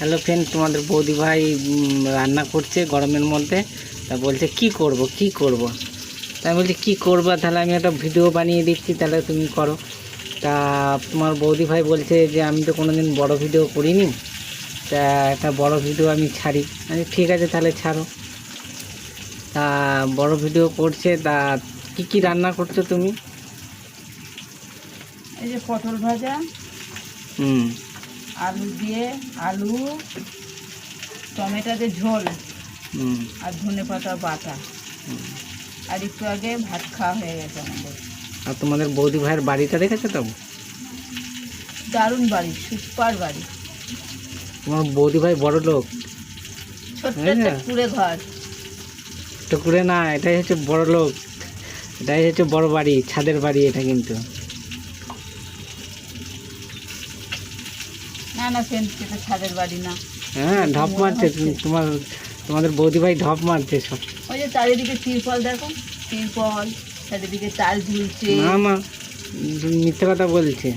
Hello friend, তোমাদের বৌদি ভাই রান্না করছে গরমের মধ্যে। তা বলছে কি করব কি করব, তাই বলছি কি করবা, তাহলে আমি একটা ভিডিও বানিয়ে দিচ্ছি, তাহলে তুমি করো। তা তোমার বৌদি ভাই বলছে যে আমি তো কোনোদিন বড় ভিডিও করিনি, তা একটা বড় ভিডিও আমি ছাড়ি। আমি ঠিক আছে তাহলে ছাড়ো। তা বড় ভিডিও করছে, তা কি কি রান্না করছো তুমি? এই যে পটল ভাজা, আলু দিয়ে আলু টমেটো দিয়ে ঝোল, আর ধনেপাতা বাটা। আর একটু আগে ভাত খাওয়া হয়ে গেছে আমাদের। আর তোমাদের বৌদি ভাইয়ের বাড়িটা দেখেছো তো? দারুণ বাড়ি, সুপার বাড়ি। তোমার বৌদি ভাই বড় লোক। ছোট্ট একটা কুড়ে ঘর। টুকুরে না, এটাই হচ্ছে বড় লোক, এটাই হচ্ছে বড় বাড়ি, ছাদের বাড়ি এটা কিন্তু। না না ফ্রেন্ড, সেটা ছাদের বাড়ি না। হ্যাঁ, ঢপ মারছে তোমাদের বৌদি ভাই, ঢপ মারছে সব। ওই যে চারিদিকে তিরপল, দেখো তিরপল, চারিদিকে চাল ঝুলছে। না মা, মিথ্যে কথা বলছে।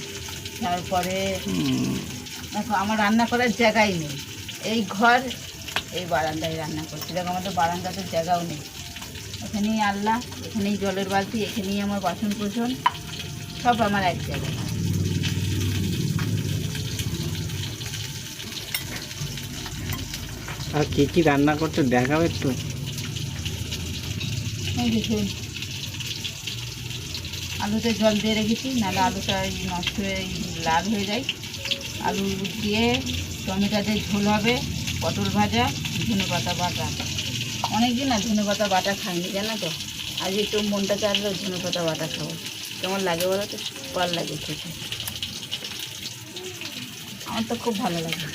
তারপরে দেখো আমার রান্না করার জায়গাই নেই, এই ঘর, এই বারান্দায় রান্না করছি। দেখো আমাদের বারান্দাতে জায়গাও নেই। এখানেই আল্লাহ, এখানেই জলের বালতি, এখানেই আমার বাসন কোসন, সব আমার এক জায়গায়। আর কি কি রান্না করছো দেখাও একটু। এই দেখুন, আলুতে জল দিয়ে রেখেছি, নাহলে আলুটা নষ্ট হয়ে লাল হয়ে যায়। আলু দিয়ে টমেটো দিয়ে ঝোল হবে, পটল ভাজা, ধনেপাতা বাটা। অনেকদিন না ধনেপাতা বাটা খাইনি, জানো তো। আজ একটু মনটা চাইলো ধনেপাতা বাটা খাবো। কেমন লাগে বলো তো? ভালো লাগে খেতে, আমার তো খুব ভালো লাগে।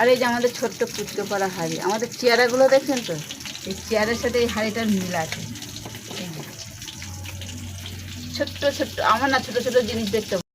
আর এই যে আমাদের ছোট্ট পুচকে পড়া হাঁড়ি, আমাদের চেয়ারাগুলো দেখছেন তো? এই চেয়ারের সাথে এই হাঁড়িটার মিল আছে। এই যে ছোট্ট ছোট্ট, আমার না ছোট ছোট জিনিস দেখতে